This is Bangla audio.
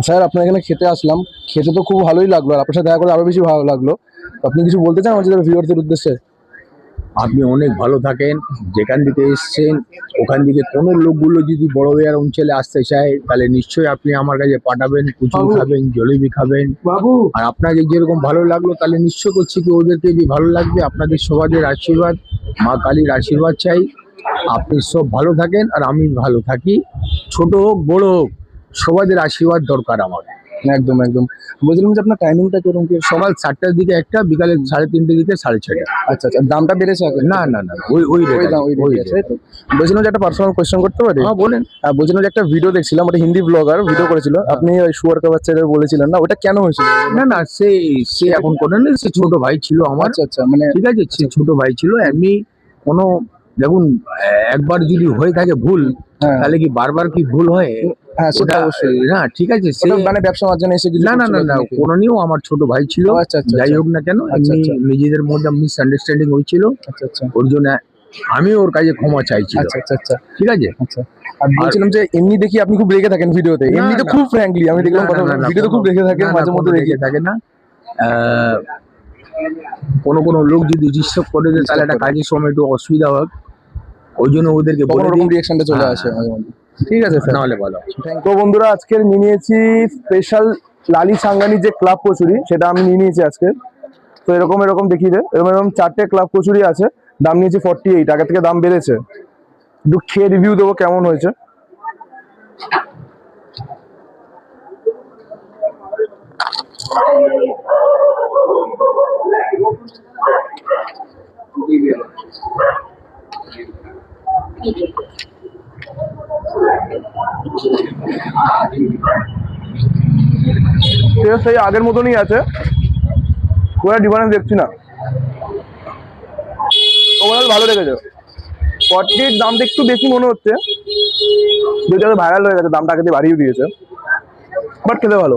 স্যার আপনার এখানে খেতে আসলাম, খেতে তো খুব ভালোই লাগলো, আর আপনার সাথে দেখা করে আরো বেশি ভালো লাগলো। আপনি কিছু বলতে চান আমাদের ভিউয়ারদের উদ্দেশ্যে? আপনি অনেক ভালো থাকেন। যেখান থেকে এসছেন ওখান থেকে কোনো লোকগুলো যদি বড়বাজার অঞ্চলে আসতে চায় তাহলে নিশ্চয়ই আপনি আমার কাছে পাঠাবেন, কুচুরি খাবেন, জলেবি খাবেন। আর আপনাকে যেরকম ভালো লাগলো তাহলে নিশ্চয় করছি কি ওদেরকে যে ভালো লাগবে। আপনাদের সবাদের আশীর্বাদ, মা কালীর আশীর্বাদ চাই। আপনি সব ভালো থাকেন আর আমি ভালো থাকি। ছোট হোক বড় হোক সবাদের আশীর্বাদ দরকার আমার। একদম একদম। বলছিলাম যে আপনার টাইমিংটা কিরকম কি? সকাল 7টার দিকে একটা, বিকালে 3:30 দিকে 6:30। আচ্ছা আচ্ছা, দামটা বেড়েছে আগে? না না না, ওই ওই ওই rate দাম, আছে, ওই ওই রেটই আছে, rate। তাই তো? বলছিলাম যে একটা পার্সোনাল কোয়েশ্চেন করতে পারি? হ্যাঁ বলেন। বলছিলাম যে একটা ভিডিও দেখছিলাম, ওটা হিন্দি ব্লগার ভিডিও করেছিল, আপনি ওই শুয়ার কা বাচ্চা বলেছিলেন না, ওটা কেন হয়েছিল? না না, সে সে এখন করে না, সে ছোট ভাই ছিল আমার। আচ্ছা আচ্ছা, মানে ঠিক আছে, সে ছোট ভাই ছিল। এমনি কোনো, দেখুন, একবার যদি হয়ে থাকে ভুল, হ্যাঁ তাহলে কি বারবার কি ভুল হয়? হ্যাঁ, সেটা ওটা অবশ্যই। না, ঠিক আছে, সে ওটা মানে ব্যবসা বাণিজ্য এসে কিছু না না না করছিল না, নাকি? কোনোদিনও আমার ছোট ভাই ছিল। ও আচ্ছা আচ্ছা যাই আচ্ছা। হোক না কেন, আচ্ছা এমনি আচ্ছা নিজেদের মধ্যে মিসআন্ডারস্ট্যান্ডিং হয়েছিল, আচ্ছা আচ্ছা ওর জন্য আমি ওর কাছে ক্ষমা চাইছিল। আচ্ছা আচ্ছা আচ্ছা ঠিক আছে। আচ্ছা। আর বলছিলাম যে এমনি দেখি আপনি খুব রেগে থাকেন ভিডিওতে, না, এমনিতে না। খুব ফ্র্যাঙ্কলি আমি দেখলাম, না, কথা না, না, ভিডিওতে খুব রেগে থাকেন, না, না, মাঝে মধ্যে কোনো দেখি। রেগে থাকে না। আহ, কোনো লোক যদি ডিস্টার্ব করে দেয় তাহলে একটা কাজের সময় একটু অসুবিধা হয়, ওই জন্য ওদেরকে তখন বলে ওরকম দিই। রিয়াকশনটা চলে হ্যাঁ, আসে মাঝে মধ্যে। ঠিক আছে স্যার, নাহলে ভালো। তো বন্ধুরা আজকের নিয়ে নিয়েছি স্পেশাল লালি সাঙ্গানি যে ক্লাব কচুরি, সেটা আমি নিয়ে নিয়েছি আজকে। তো এরকম এরকম দেখিয়ে দে, এরকম এরকম 4টে ক্লাব কচুরি আছে, দাম নিয়েছে 48, আগে থেকে দাম বেড়েছে। একটু খেয়ে রিভিউ দেবো কেমন হয়েছে। সেই আগের মতনই আছে, কোনো ডিফারেন্স দেখছি না। ওভারঅল ভালো লেগেছে। 48 দামটা একটু বেশি মনে হচ্ছে, যেটা ভাইরাল হয়ে গেছে, দামটা আগে দিয়ে বাড়িয়ে দিয়েছে, বাট খেতে ভালো।